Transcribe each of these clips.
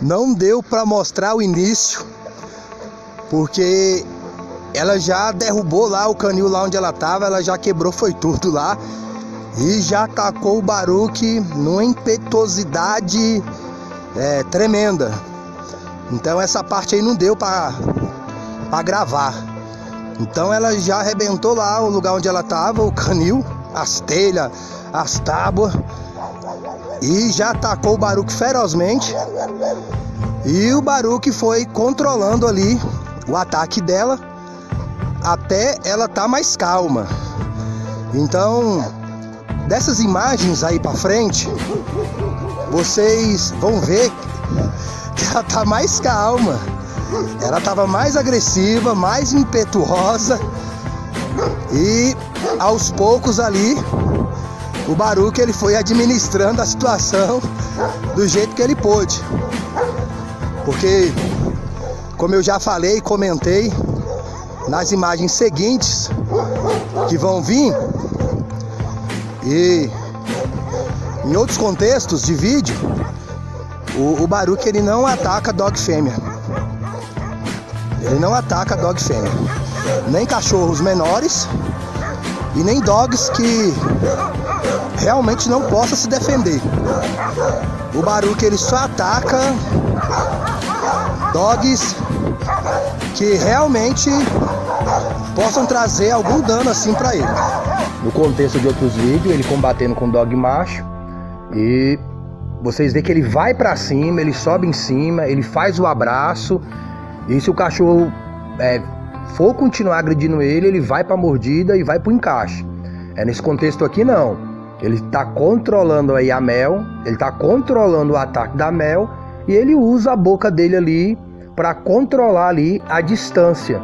Não deu para mostrar o início, porque ela já derrubou lá o canil lá onde ela tava, ela já quebrou foi tudo lá e já atacou o Baruch numa impetuosidade tremenda. Então essa parte aí não deu para gravar. Então ela já arrebentou lá o lugar onde ela tava, o canil, as telhas, as tábuas, e já atacou o Baruch ferozmente. E o Baruch foi controlando ali o ataque dela até ela tá mais calma. Então, dessas imagens aí pra frente, vocês vão ver que ela tá mais calma. Ela tava mais agressiva, mais impetuosa. E aos poucos ali, o Baruch ele foi administrando a situação do jeito que ele pôde. Porque, como eu já falei e comentei, nas imagens seguintes que vão vir, e em outros contextos de vídeo, o Baruch ele não ataca dog fêmea. Ele não ataca dog fêmea. Nem cachorros menores e nem dogs que realmente não possam se defender. O Baruch ele só ataca dogs que realmente possam trazer algum dano assim pra ele. No contexto de outros vídeos, ele combatendo com dog macho, e vocês veem que ele vai pra cima, ele sobe em cima, ele faz o abraço, e se o cachorro for continuar agredindo ele vai pra mordida e vai pro encaixe. Nesse contexto aqui não. Ele tá controlando aí a Mel, ele tá controlando o ataque da Mel, e ele usa a boca dele ali para controlar ali a distância,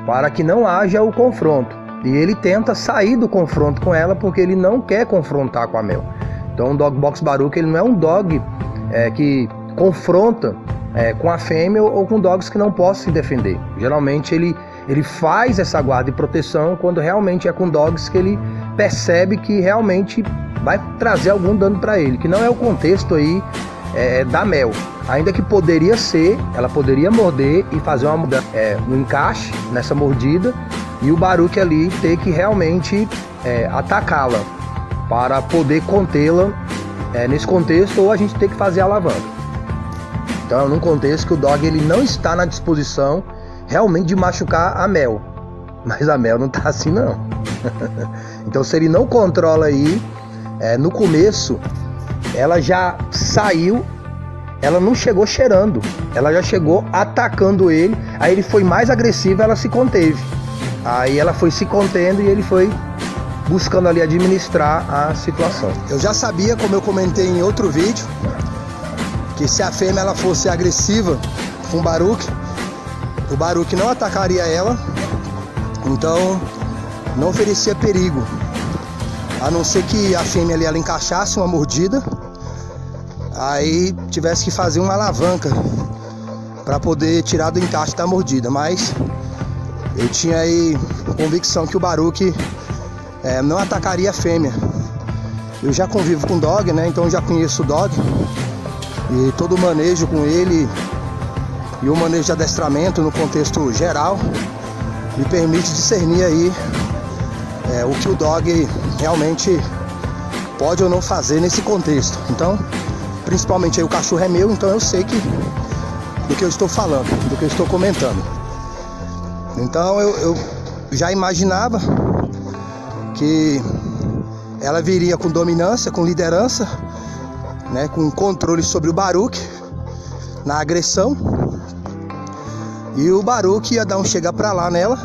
para que não haja o confronto. E ele tenta sair do confronto com ela porque ele não quer confrontar com a Mel. Então o Dog Box Baruch ele não é um dog que confronta com a fêmea ou com dogs que não possam se defender. Geralmente ele faz essa guarda e proteção quando realmente é com dogs que ele percebe que realmente vai trazer algum dano para ele, que não é o contexto aí da Mel. Ainda que poderia ser, ela poderia morder e fazer um encaixe nessa mordida, e o Baruch ali ter que realmente atacá-la para poder contê-la nesse contexto, ou a gente ter que fazer a alavanca. Então é num contexto que o dog ele não está na disposição realmente de machucar a Mel, mas a Mel não está assim não. Então se ele não controla aí, no começo ela já saiu, ela não chegou cheirando, ela já chegou atacando ele, aí ele foi mais agressivo, ela se conteve, aí ela foi se contendo e ele foi buscando ali administrar a situação. Eu já sabia, como eu comentei em outro vídeo, que se a fêmea ela fosse agressiva com o Baruch não atacaria ela, então não oferecia perigo, a não ser que a fêmea ali ela encaixasse uma mordida, aí tivesse que fazer uma alavanca para poder tirar do encaixe da mordida. Mas eu tinha aí convicção que o Baruch não atacaria a fêmea. Eu já convivo com dog, né? Então eu já conheço o dog e todo o manejo com ele e o manejo de adestramento no contexto geral me permite discernir aí o que o dog realmente pode ou não fazer nesse contexto. Então, principalmente aí o cachorro é meu, então eu sei do que eu estou falando, do que eu estou comentando. Então eu já imaginava que ela viria com dominância, com liderança, né, com controle sobre o Baruch na agressão, e o Baruch ia dar um chega pra lá nela,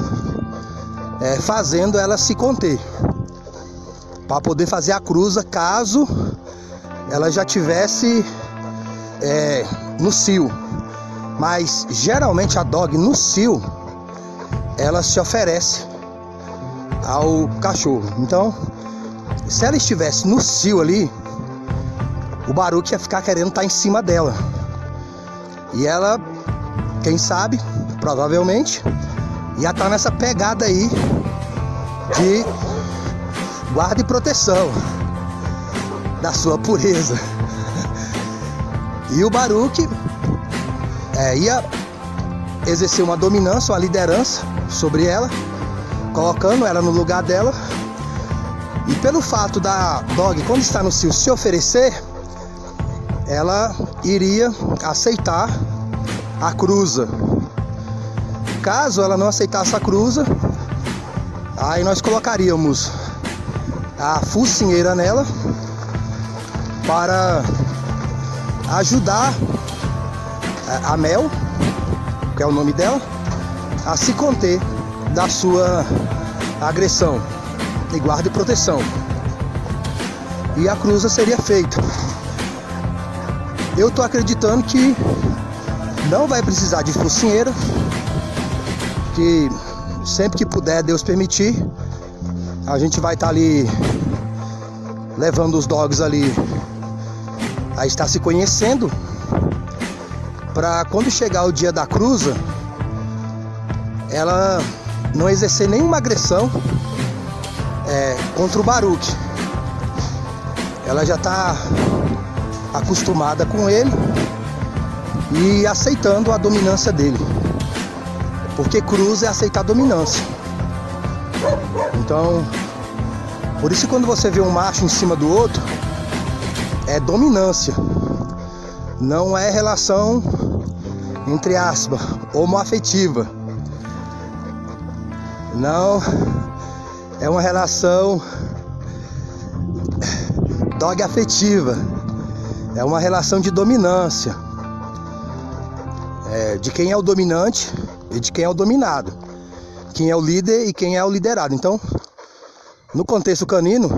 fazendo ela se conter, para poder fazer a cruza caso ela já tivesse no cio. Mas geralmente a dog no cio ela se oferece ao cachorro. Então, se ela estivesse no cio ali, o Baruch ia ficar querendo estar em cima dela. E ela, quem sabe, provavelmente, ia estar nessa pegada aí de guarda e proteção da sua pureza. E o Baruque ia exercer uma dominância, uma liderança sobre ela, colocando ela no lugar dela. E pelo fato da dog, quando está no cio, se oferecer, ela iria aceitar a cruza. Caso ela não aceitasse a cruza, aí nós colocaríamos a focinheira nela para ajudar a Mel, que é o nome dela, a se conter da sua agressão e guarda e proteção. E a cruza seria feita. Eu tô acreditando que não vai precisar de focinheira, que sempre que puder, Deus permitir, a gente vai estar ali levando os dogs ali a estar se conhecendo, para quando chegar o dia da cruza, ela não exercer nenhuma agressão contra o Baruque. Ela já está acostumada com ele e aceitando a dominância dele, porque cruza é aceitar a dominância. Então, por isso quando você vê um macho em cima do outro, é dominância, não é relação, entre aspas, homoafetiva. Não, é uma relação dog afetiva, é uma relação de dominância, de quem é o dominante e de quem é o dominado, quem é o líder e quem é o liderado. Então, no contexto canino,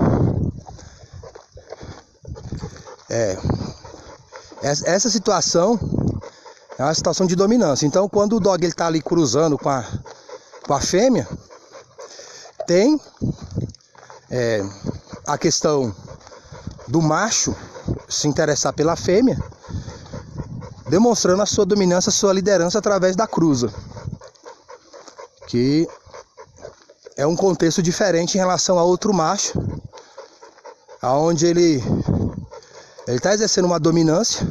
essa situação é uma situação de dominância. Então, quando o dog está ali cruzando com a fêmea, tem a questão do macho se interessar pela fêmea, demonstrando a sua dominância, a sua liderança através da cruza, que é um contexto diferente em relação a outro macho, aonde ele está exercendo uma dominância,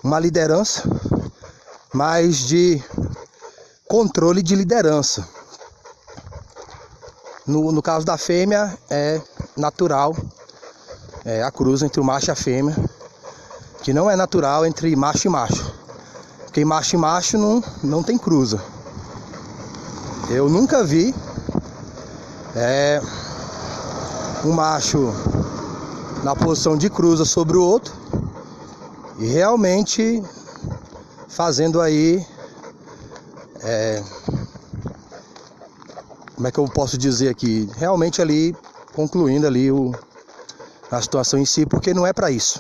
uma liderança, mas de controle de liderança. No caso da fêmea, é natural a cruza entre o macho e a fêmea, que não é natural entre macho e macho, porque macho e macho não tem cruza. Eu nunca vi um macho na posição de cruza sobre o outro e realmente fazendo aí, como é que eu posso dizer aqui, realmente ali concluindo ali a situação em si, porque não é para isso.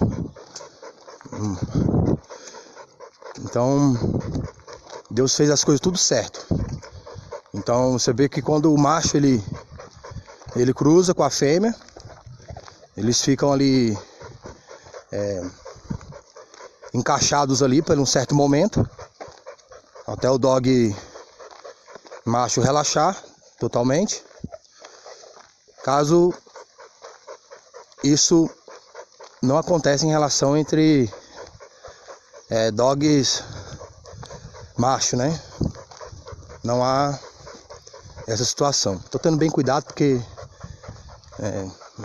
Então Deus fez as coisas tudo certo. Então você vê que quando o macho ele cruza com a fêmea, eles ficam ali encaixados ali por um certo momento, até o dog macho relaxar totalmente. Caso isso não acontece em relação entre dogs macho, né? Não há essa situação. Tô tendo bem cuidado porque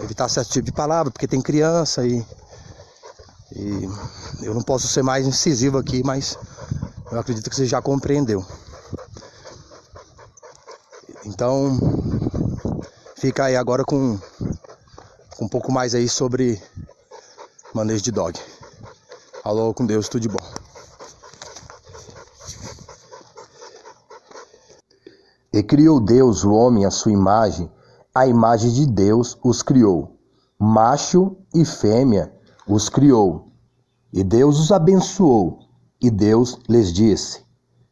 evitar certo tipo de palavra, porque tem criança e eu não posso ser mais incisivo aqui, mas eu acredito que você já compreendeu. Então fica aí agora com um pouco mais aí sobre manejo de dog. Alô, com Deus, tudo de bom. E criou Deus o homem à sua imagem, a imagem de Deus os criou, macho e fêmea os criou. E Deus os abençoou, e Deus lhes disse: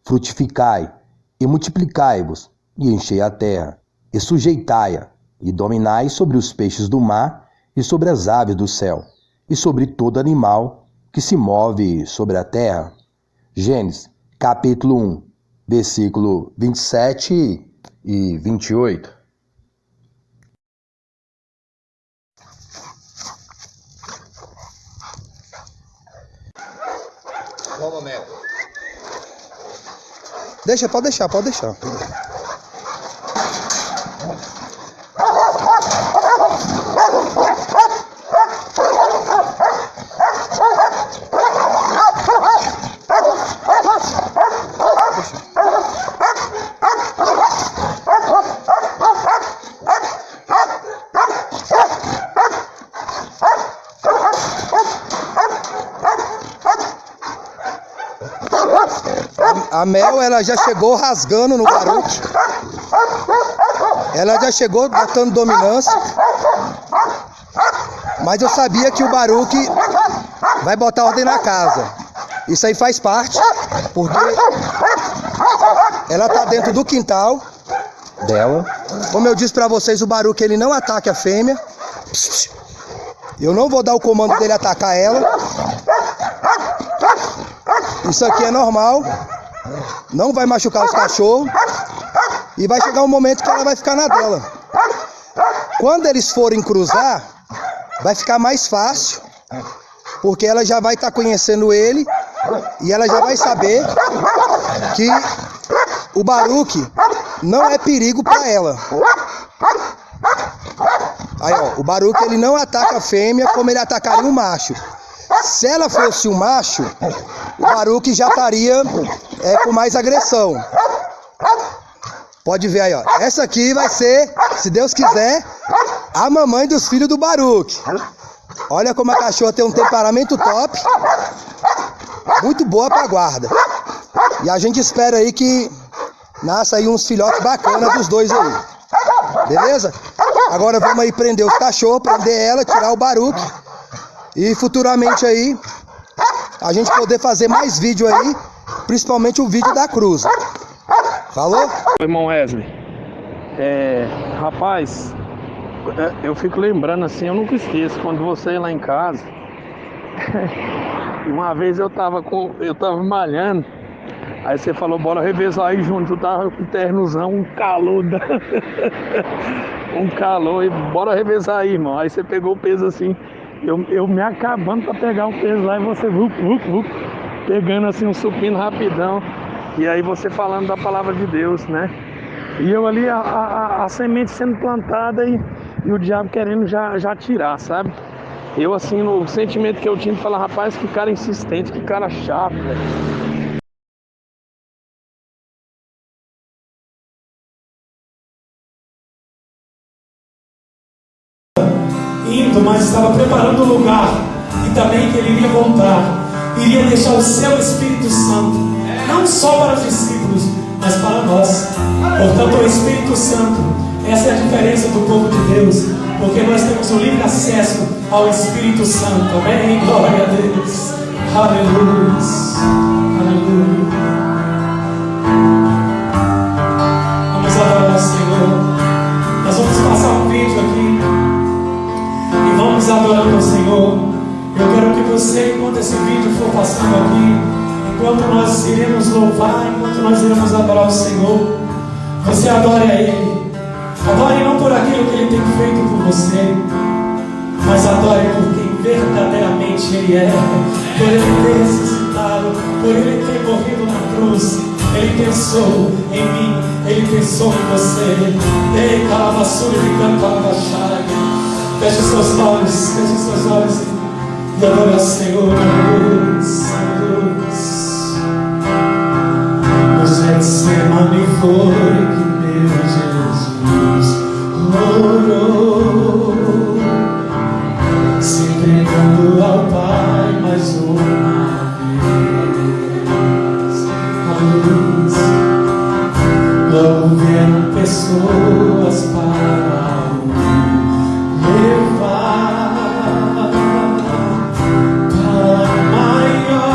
frutificai e multiplicai-vos, e enchei a terra, e sujeitai-a, e dominai sobre os peixes do mar, e sobre as aves do céu, e sobre todo animal que se move sobre a terra. Gênesis, capítulo 1, versículo 27 e 28. Toma, Mel. Deixa, pode deixar, pode deixar. A Mel, ela já chegou rasgando no Baruque. Ela já chegou botando dominância. Mas eu sabia que o Baruque vai botar ordem na casa. Isso aí faz parte, porque ela tá dentro do quintal dela. Como eu disse pra vocês, o Baruque ele não ataca a fêmea. Eu não vou dar o comando dele atacar ela. Isso aqui é normal. Não vai machucar os cachorros. E vai chegar um momento que ela vai ficar na dela. Quando eles forem cruzar, vai ficar mais fácil. Porque ela já vai estar conhecendo ele. E ela já vai saber que o Baruque não é perigo para ela. Aí, ó, o Baruque ele não ataca a fêmea como ele atacaria o macho. Se ela fosse um macho, o Baruque já estaria com mais agressão. Pode ver aí, ó. Essa aqui vai ser, se Deus quiser, a mamãe dos filhos do Baruque. Olha como a cachorra tem um temperamento top. Muito boa pra guarda. E a gente espera aí que nasça aí uns filhotes bacanas dos dois aí. Beleza? Agora vamos aí prender os cachorros, prender ela, tirar o Baruque. E futuramente aí, a gente poder fazer mais vídeo aí, principalmente o vídeo da cruz. Falou? Irmão Wesley, rapaz, eu fico lembrando assim, eu nunca esqueço, quando você ia lá em casa, uma vez eu tava malhando, aí você falou, bora revezar aí junto, tu tava com ternozão, um calor, um calor, e bora revezar aí, irmão. Aí você pegou o peso assim, eu me acabando pra pegar o peso lá, e você pegando assim um supino rapidão, e aí você falando da palavra de Deus, né? E eu ali, a semente sendo plantada e o diabo querendo já tirar, sabe? Eu assim, o sentimento que eu tinha de falar, rapaz, que cara insistente, que cara chato, velho. Indo, mas estava preparando o lugar e também que ele iria voltar, iria deixar o seu Espírito Santo, não só para os discípulos, mas para nós. Portanto, o Espírito Santo, essa é a diferença do povo de Deus, porque nós temos o livre acesso ao Espírito Santo. Amém? Glória a Deus. Aleluia. Aleluia. Vamos adorar o Senhor. Nós vamos passar um vídeo aqui e vamos adorando o Senhor. Eu quero que você, enquanto esse vídeo for passando aqui, enquanto nós iremos louvar, enquanto nós iremos adorar o Senhor, você adore a Ele. Adore não por aquilo que Ele tem feito por você, mas adore por quem verdadeiramente Ele é, por Ele ter ressuscitado, por Ele ter morrido na cruz. Ele pensou em mim, Ele pensou em você. Ei, calavassura de canto, feche os seus olhos e adore ao Senhor. O Getsemane foi que meu Jesus orou, se entregando ao Pai mais uma vez. Logo vieram pessoas para o levar para a maior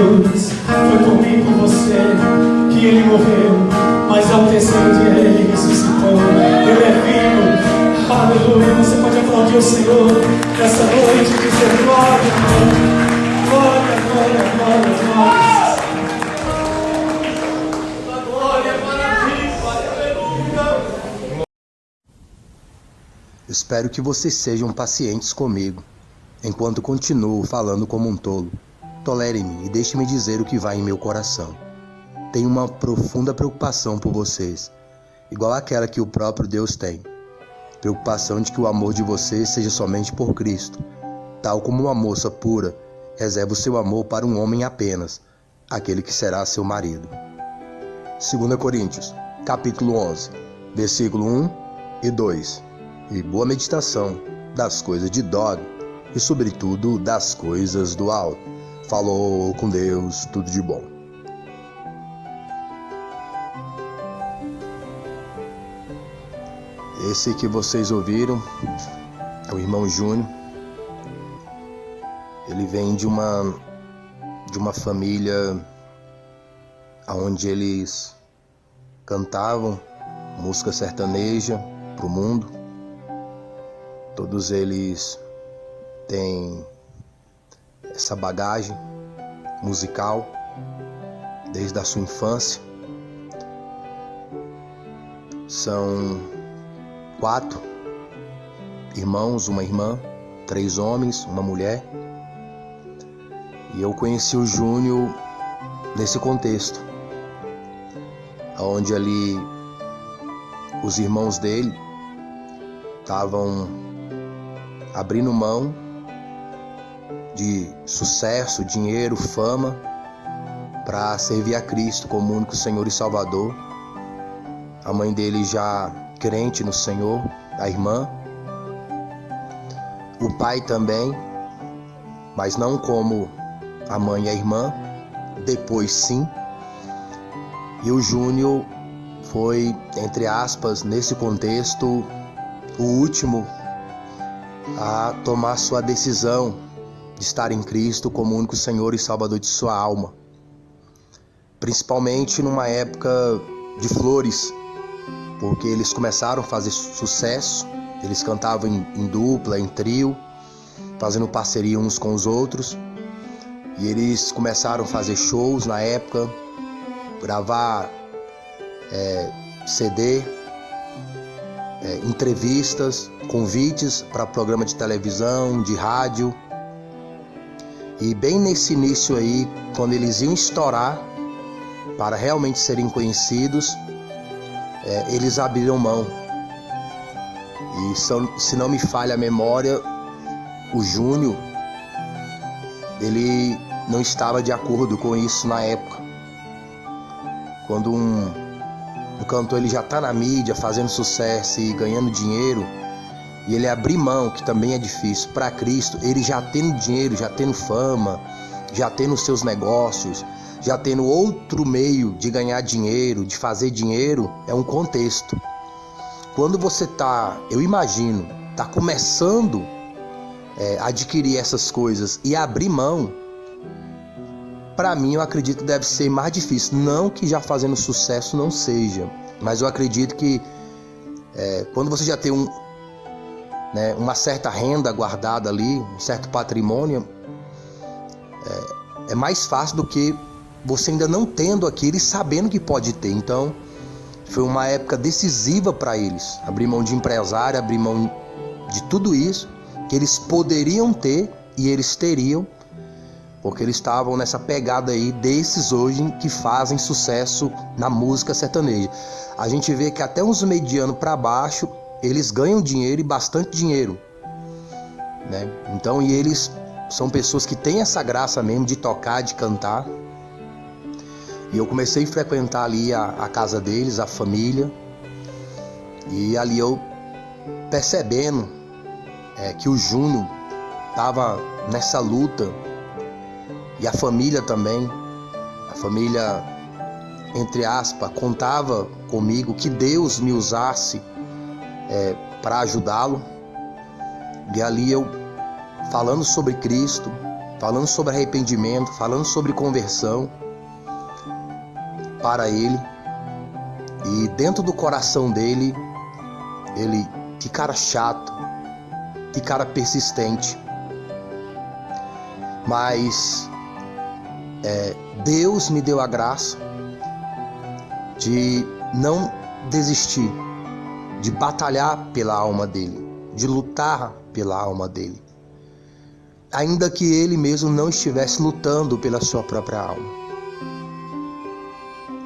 cruz. Foi por mim e por você que Ele morreu, mas ao terceiro dia Ele ressuscitou. Ele é vivo. Aleluia. Você pode aplaudir o Senhor nessa noite e dizer glória, glória, glória, glória, glória. Espero que vocês sejam pacientes comigo, enquanto continuo falando como um tolo. Tolerem-me e deixem-me dizer o que vai em meu coração. Tenho uma profunda preocupação por vocês, igual àquela que o próprio Deus tem. Preocupação de que o amor de vocês seja somente por Cristo, tal como uma moça pura reserva o seu amor para um homem apenas, aquele que será seu marido. 2 Coríntios, capítulo 11, versículo 1 e 2. E boa meditação das coisas de Dog e, sobretudo, das coisas do alto. Falou com Deus, tudo de bom. Esse que vocês ouviram é o irmão Júnior. Ele vem de uma família onde eles cantavam música sertaneja para o mundo. Todos eles têm essa bagagem musical desde a sua infância. São 4 irmãos, uma irmã, 3 homens, uma mulher. E eu conheci o Júnior nesse contexto, onde ali os irmãos dele estavam abrindo mão de sucesso, dinheiro, fama, para servir a Cristo como único Senhor e Salvador. A mãe dele já crente no Senhor, a irmã. O pai também, mas não como a mãe e a irmã, depois sim. E o Júnior foi, entre aspas, nesse contexto, o último a tomar sua decisão de estar em Cristo como único Senhor e Salvador de sua alma. Principalmente numa época de flores, porque eles começaram a fazer sucesso, eles cantavam em dupla, em trio, fazendo parceria uns com os outros, e eles começaram a fazer shows na época, gravar CD, entrevistas, convites para programa de televisão, de rádio. E bem nesse início aí, quando eles iam estourar para realmente serem conhecidos, eles abriram mão. E se não me falha a memória, o Júnior, ele não estava de acordo com isso na época. Quando um cantor ele já está na mídia, fazendo sucesso e ganhando dinheiro, e ele abrir mão, que também é difícil, para Cristo, ele já tendo dinheiro, já tendo fama, já tendo seus negócios, já tendo outro meio de ganhar dinheiro, de fazer dinheiro, é um contexto. Quando você está, eu imagino, está começando a adquirir essas coisas e abrir mão, para mim eu acredito que deve ser mais difícil. Não que já fazendo sucesso não seja, mas eu acredito que quando você já tem uma certa renda guardada ali, um certo patrimônio, é mais fácil do que você ainda não tendo aquilo e sabendo que pode ter. Então foi uma época decisiva para eles, abrir mão de empresário, abrir mão de tudo isso que eles poderiam ter e eles teriam, porque eles estavam nessa pegada aí desses hoje que fazem sucesso na música sertaneja. A gente vê que até uns medianos para baixo, eles ganham dinheiro e bastante dinheiro, né? Então, e eles são pessoas que têm essa graça mesmo de tocar, de cantar. E eu comecei a frequentar ali a casa deles, a família, e ali eu percebendo que o Júnior estava nessa luta. E a família também, a família, entre aspas, contava comigo que Deus me usasse para ajudá-lo. E ali eu, falando sobre Cristo, falando sobre arrependimento, falando sobre conversão para ele. E dentro do coração dele, que cara chato, que cara persistente. Mas Deus me deu a graça de não desistir, de batalhar pela alma dele, de lutar pela alma dele, ainda que ele mesmo não estivesse lutando pela sua própria alma.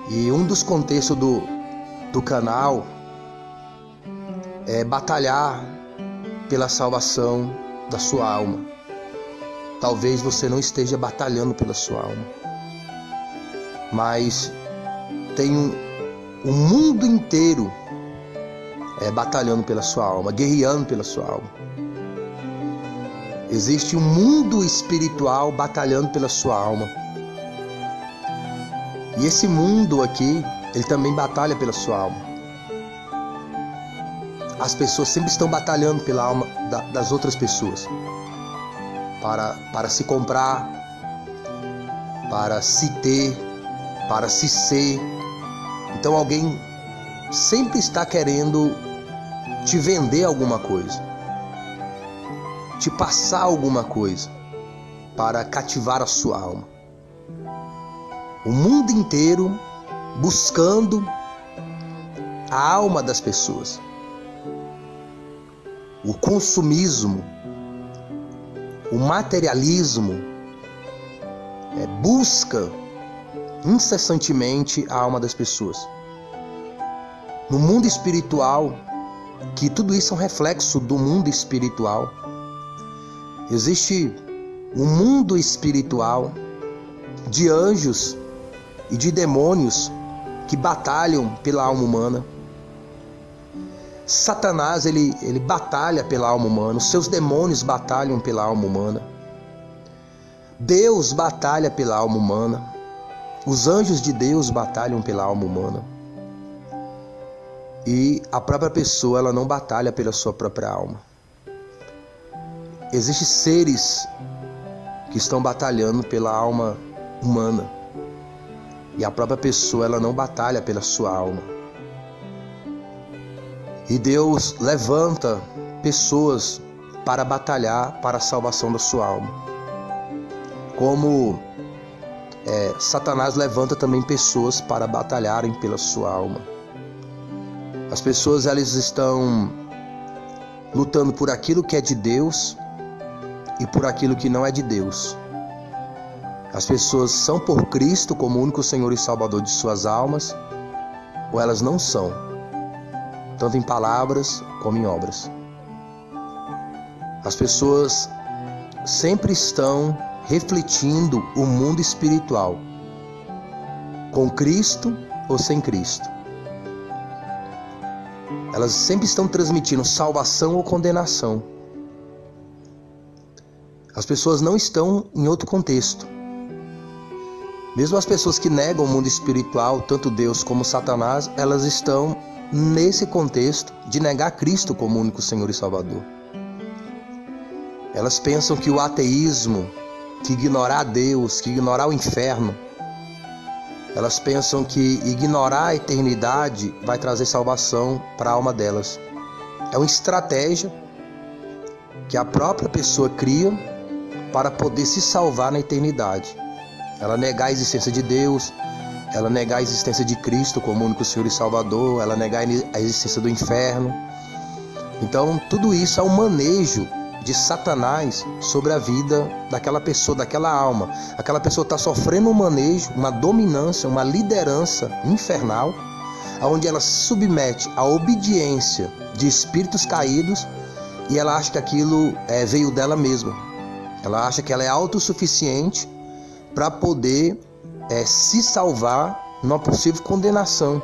E um dos contextos do canal é batalhar pela salvação da sua alma. Talvez você não esteja batalhando pela sua alma, mas tem um mundo inteiro batalhando pela sua alma, guerreando pela sua alma. Existe um mundo espiritual batalhando pela sua alma. E esse mundo aqui, ele também batalha pela sua alma. As pessoas sempre estão batalhando pela alma das outras pessoas. Para se comprar, para se ter, para se ser. Então alguém sempre está querendo te vender alguma coisa, te passar alguma coisa para cativar a sua alma. O mundo inteiro buscando a alma das pessoas. O consumismo, o materialismo busca incessantemente a alma das pessoas. No mundo espiritual, que tudo isso é um reflexo do mundo espiritual, existe um mundo espiritual de anjos e de demônios que batalham pela alma humana. Satanás, ele batalha pela alma humana, os seus demônios batalham pela alma humana. Deus batalha pela alma humana, os anjos de Deus batalham pela alma humana. E a própria pessoa, ela não batalha pela sua própria alma. Existem seres que estão batalhando pela alma humana. E a própria pessoa, ela não batalha pela sua alma. E Deus levanta pessoas para batalhar para a salvação da sua alma. Como Satanás levanta também pessoas para batalharem pela sua alma. As pessoas, elas estão lutando por aquilo que é de Deus e por aquilo que não é de Deus. As pessoas são por Cristo como único Senhor e Salvador de suas almas, ou elas não são, tanto em palavras como em obras. As pessoas sempre estão refletindo o mundo espiritual, com Cristo ou sem Cristo. Elas sempre estão transmitindo salvação ou condenação. As pessoas não estão em outro contexto. Mesmo as pessoas que negam o mundo espiritual, tanto Deus como Satanás, elas estão nesse contexto de negar Cristo como único Senhor e Salvador. Elas pensam que o ateísmo, que ignorar Deus, que ignorar o inferno, elas pensam que ignorar a eternidade vai trazer salvação para a alma delas. É uma estratégia que a própria pessoa cria para poder se salvar na eternidade. Ela negar a existência de Deus, ela negar a existência de Cristo como único Senhor e Salvador, ela negar a existência do inferno. Então, tudo isso é um manejo de Satanás sobre a vida daquela pessoa, daquela alma. Aquela pessoa está sofrendo um manejo, uma dominância, uma liderança infernal, onde ela se submete à obediência de espíritos caídos e ela acha que aquilo veio dela mesma. Ela acha que ela é autossuficiente para poder se salvar numa possível condenação.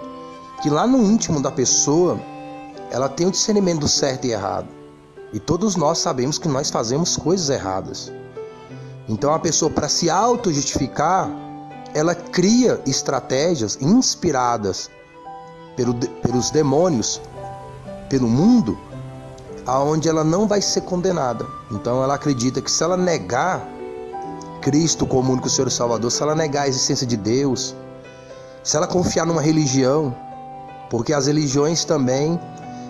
Que lá no íntimo da pessoa, ela tem o discernimento do certo e errado. E todos nós sabemos que nós fazemos coisas erradas. Então a pessoa, para se auto-justificar, ela cria estratégias inspiradas pelos demônios, pelo mundo, aonde ela não vai ser condenada. Então ela acredita que se ela negar Cristo como único Senhor e Salvador, se ela negar a existência de Deus, se ela confiar numa religião, porque as religiões também,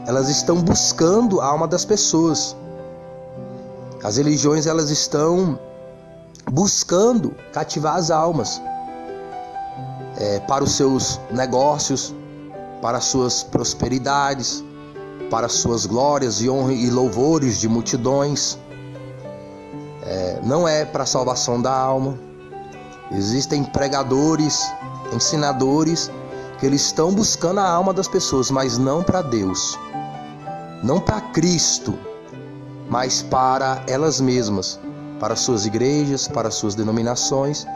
elas estão buscando a alma das pessoas. As religiões, elas estão buscando cativar as almas para os seus negócios, para as suas prosperidades, para as suas glórias e honra e louvores de multidões. Não é para a salvação da alma. Existem pregadores, ensinadores, que eles estão buscando a alma das pessoas, mas não para Deus, não para Cristo, mas para elas mesmas, para suas igrejas, para suas denominações.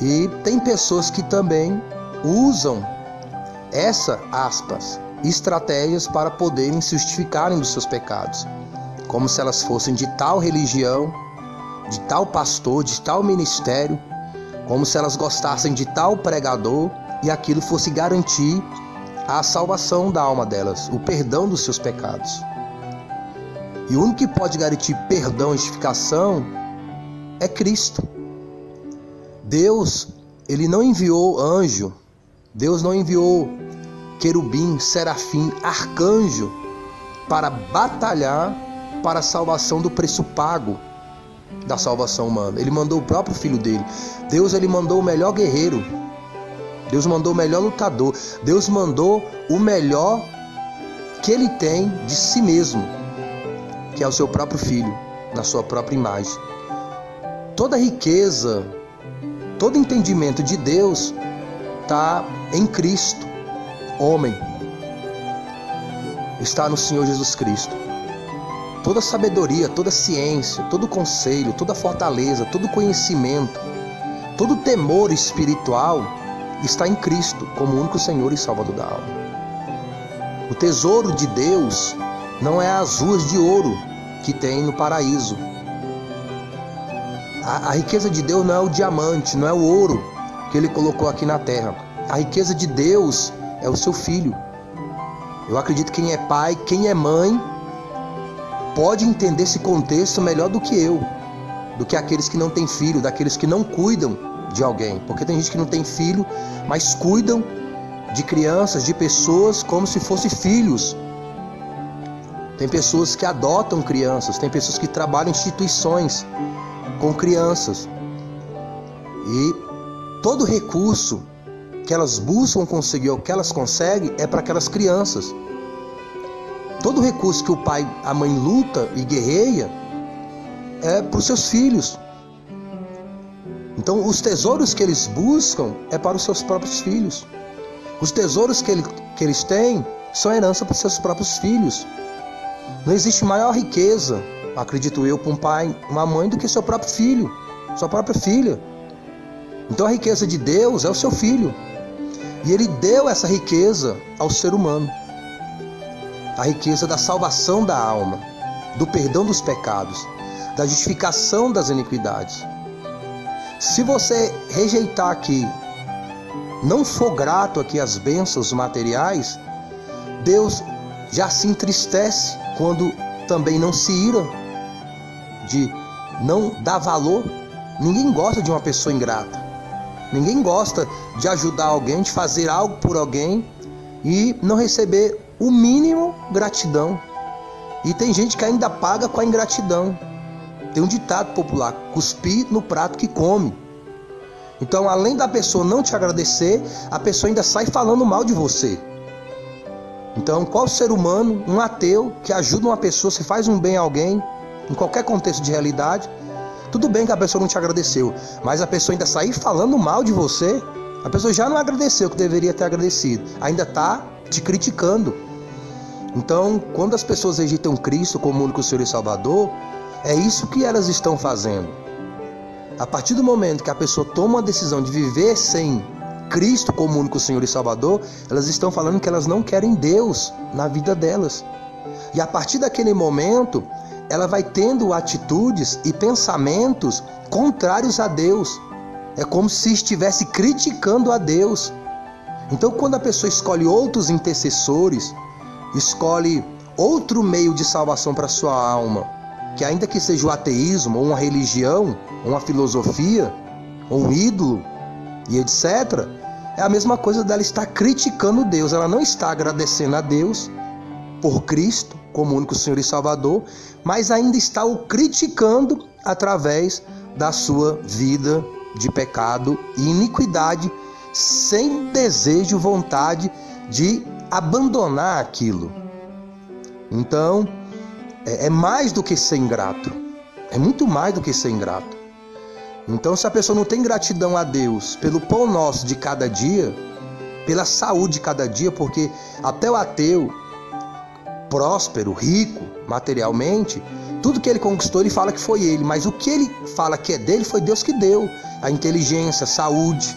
E tem pessoas que também usam estratégias para poderem se justificarem dos seus pecados, como se elas fossem de tal religião, de tal pastor, de tal ministério, como se elas gostassem de tal pregador e aquilo fosse garantir a salvação da alma delas, o perdão dos seus pecados. E o único que pode garantir perdão e justificação é Cristo. Deus, ele não enviou anjo, Deus não enviou querubim, serafim, arcanjo para batalhar para a salvação do preço pago da salvação humana. Ele mandou o próprio filho dele. Deus, ele mandou o melhor guerreiro. Deus mandou o melhor lutador. Deus mandou o melhor que ele tem de si mesmo, que é o seu próprio filho, na sua própria imagem. Toda riqueza, todo entendimento de Deus está em Cristo, homem. Está no Senhor Jesus Cristo. Toda sabedoria, toda ciência, todo conselho, toda fortaleza, todo conhecimento, todo temor espiritual está em Cristo como único Senhor e Salvador da alma. O tesouro de Deus não é as ruas de ouro que tem no paraíso. A riqueza de Deus não é o diamante, não é o ouro que ele colocou aqui na terra. A riqueza de Deus é o seu filho. Eu acredito que quem é pai, quem é mãe, pode entender esse contexto melhor do que eu, do que aqueles que não têm filho, daqueles que não cuidam de alguém. Porque tem gente que não tem filho, mas cuidam de crianças, de pessoas como se fossem filhos. Tem pessoas que adotam crianças, tem pessoas que trabalham em instituições com crianças. E todo recurso que elas buscam conseguir, ou que elas conseguem, é para aquelas crianças. Todo recurso que o pai, a mãe luta e guerreia é para os seus filhos. Então, os tesouros que eles buscam é para os seus próprios filhos. Os tesouros que eles têm são herança para os seus próprios filhos. Não existe maior riqueza, acredito eu, para um pai, uma mãe, do que seu próprio filho, sua própria filha. Então, a riqueza de Deus é o seu filho. E Ele deu essa riqueza ao ser humano. A riqueza da salvação da alma, do perdão dos pecados, da justificação das iniquidades. Se você rejeitar aqui, não for grato aqui às bênçãos materiais, Deus já se entristece quando também não se ira, de não dar valor. Ninguém gosta de uma pessoa ingrata. Ninguém gosta de ajudar alguém, de fazer algo por alguém e não receber o mínimo gratidão. E tem gente que ainda paga com a ingratidão. Tem um ditado popular: cuspir no prato que come. Então, além da pessoa não te agradecer, a pessoa ainda sai falando mal de você. Então, qual ser humano, um ateu, que ajuda uma pessoa, se faz um bem a alguém, em qualquer contexto de realidade, tudo bem que a pessoa não te agradeceu, mas a pessoa ainda sair falando mal de você, a pessoa já não agradeceu o que deveria ter agradecido, ainda está te criticando. Então, quando as pessoas rejeitam Cristo como único Senhor e Salvador, é isso que elas estão fazendo. A partir do momento que a pessoa toma a decisão de viver sem Cristo como único Senhor e Salvador, elas estão falando que elas não querem Deus na vida delas. E a partir daquele momento, ela vai tendo atitudes e pensamentos contrários a Deus. É como se estivesse criticando a Deus. Então, quando a pessoa escolhe outros intercessores, escolhe outro meio de salvação para sua alma, que ainda que seja o ateísmo, ou uma religião, ou uma filosofia, ou um ídolo, e etc., é a mesma coisa dela estar criticando Deus. Ela não está agradecendo a Deus por Cristo como único Senhor e Salvador, mas ainda está o criticando através da sua vida de pecado e iniquidade, sem desejo, vontade de abandonar aquilo. Então, é mais do que ser ingrato. É muito mais do que ser ingrato. Então, se a pessoa não tem gratidão a Deus pelo pão nosso de cada dia, pela saúde de cada dia, porque até o ateu, próspero, rico, materialmente, tudo que ele conquistou, ele fala que foi ele, mas o que ele fala que é dele, foi Deus que deu. A inteligência, a saúde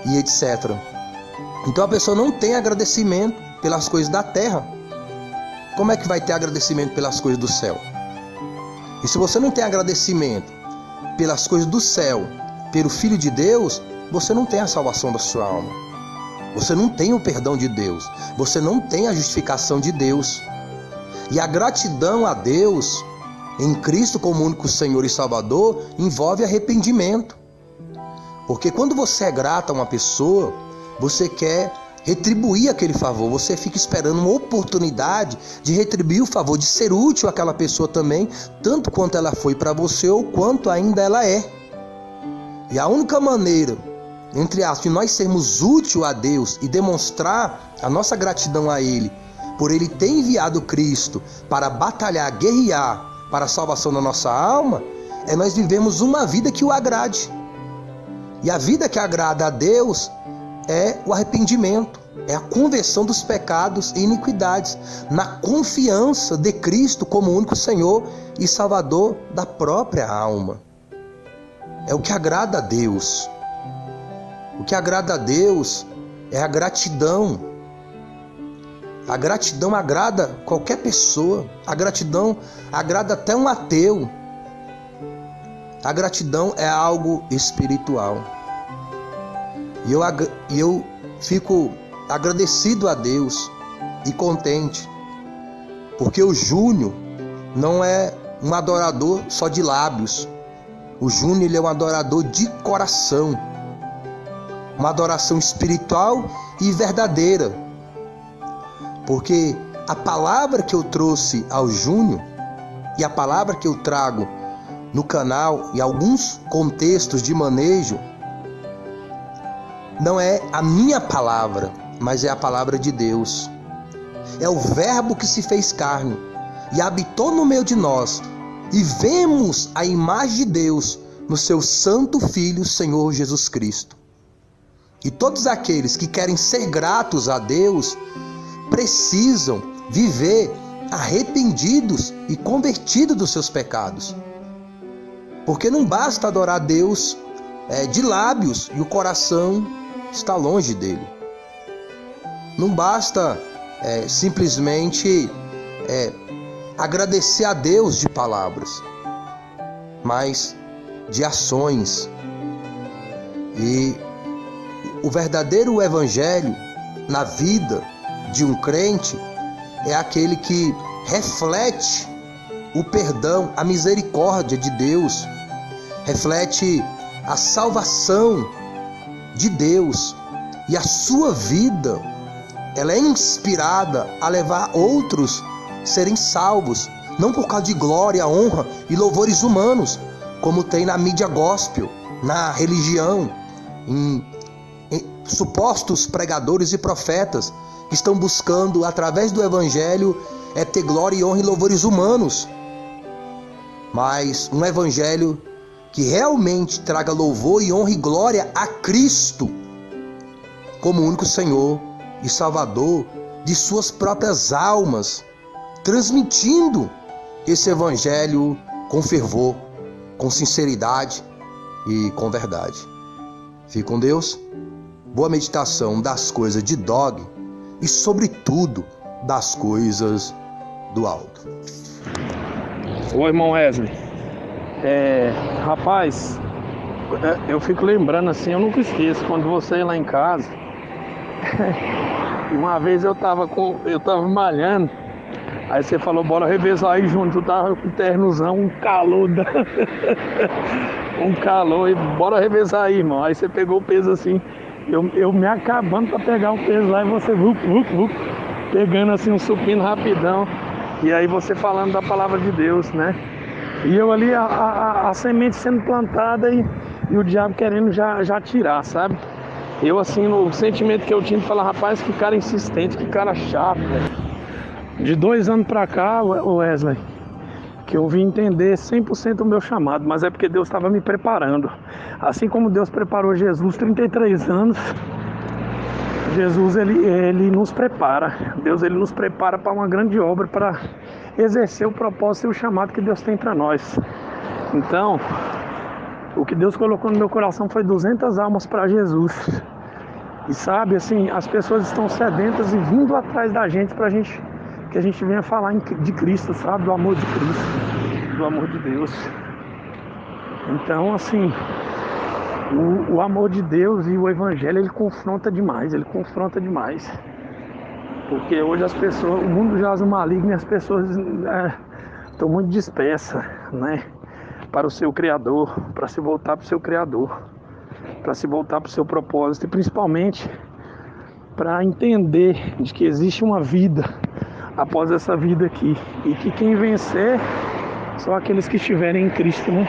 e etc. Então a pessoa não tem agradecimento pelas coisas da terra. Como é que vai ter agradecimento pelas coisas do céu? E se você não tem agradecimento pelas coisas do céu, pelo Filho de Deus, você não tem a salvação da sua alma. Você não tem o perdão de Deus. Você não tem a justificação de Deus. E a gratidão a Deus, em Cristo como único Senhor e Salvador, envolve arrependimento. Porque quando você é grato a uma pessoa, você quer retribuir aquele favor. Você fica esperando uma oportunidade de retribuir o favor, de ser útil àquela pessoa também, tanto quanto ela foi para você ou quanto ainda ela é. E a única maneira, entre aspas, de nós sermos úteis a Deus e demonstrar a nossa gratidão a Ele, por Ele ter enviado Cristo para batalhar, guerrear para a salvação da nossa alma, é nós vivemos uma vida que o agrade. E a vida que agrada a Deus é o arrependimento, é a conversão dos pecados e iniquidades, na confiança de Cristo como único Senhor e Salvador da própria alma. É o que agrada a Deus. O que agrada a Deus é a gratidão. A gratidão agrada qualquer pessoa. A gratidão agrada até um ateu. A gratidão é algo espiritual. E eu fico agradecido a Deus e contente, porque o Júnior não é um adorador só de lábios. O Júnior, ele é um adorador de coração, uma adoração espiritual e verdadeira, porque a palavra que eu trouxe ao Júnior e a palavra que eu trago no canal e alguns contextos de manejo não é a minha palavra, mas é a palavra de Deus. É o Verbo que se fez carne e habitou no meio de nós, e vemos a imagem de Deus no seu santo Filho, Senhor Jesus Cristo. E todos aqueles que querem ser gratos a Deus precisam viver arrependidos e convertidos dos seus pecados. Porque não basta adorar a Deus de lábios e o coração está longe dele. Não basta simplesmente agradecer a Deus de palavras, mas de ações. E o verdadeiro evangelho na vida de um crente é aquele que reflete o perdão, a misericórdia de Deus, reflete a salvação de Deus, e a sua vida ela é inspirada a levar outros a serem salvos, não por causa de glória, honra e louvores humanos, como tem na mídia gospel, na religião, em supostos pregadores e profetas que estão buscando através do evangelho ter glória e honra e louvores humanos, mas um evangelho que realmente traga louvor e honra e glória a Cristo como único Senhor e Salvador de suas próprias almas, transmitindo esse evangelho com fervor, com sinceridade e com verdade. Fique com Deus, boa meditação das coisas de Dog e, sobretudo, das coisas do alto. Oi, irmão Wesley. Rapaz, eu fico lembrando assim, eu nunca esqueço, quando você ia lá em casa, uma vez eu tava malhando, Aí você falou, bora revezar aí junto, tu tava com ternozão, um calor, um calor, e bora revezar aí, irmão. Aí você pegou o peso assim, eu me acabando pra pegar o peso lá e você pegando assim um supino rapidão. E aí você falando da palavra de Deus, né? E eu ali, a semente sendo plantada e o diabo querendo já tirar, sabe? Eu assim, no sentimento que eu tinha de falar, rapaz, que cara insistente, que cara chato, velho. De 2 anos pra cá, Wesley, que eu vim entender 100% o meu chamado, mas é porque Deus estava me preparando. Assim como Deus preparou Jesus 33 anos, Jesus ele nos prepara. Deus ele nos prepara para uma grande obra, para exercer o propósito e o chamado que Deus tem para nós. Então, o que Deus colocou no meu coração foi 200 almas para Jesus. E sabe, assim, as pessoas estão sedentas e vindo atrás da gente para que a gente venha falar de Cristo, sabe? Do amor de Cristo, do amor de Deus. Então, assim, o amor de Deus e o Evangelho, ele confronta demais. Porque hoje as pessoas, o mundo jaz no maligno e as pessoas estão muito dispersas, né? Para o seu Criador, para se voltar para o seu Criador, para se voltar para o seu propósito e principalmente para entender de que existe uma vida após essa vida aqui e que quem vencer são aqueles que estiverem em Cristo, né?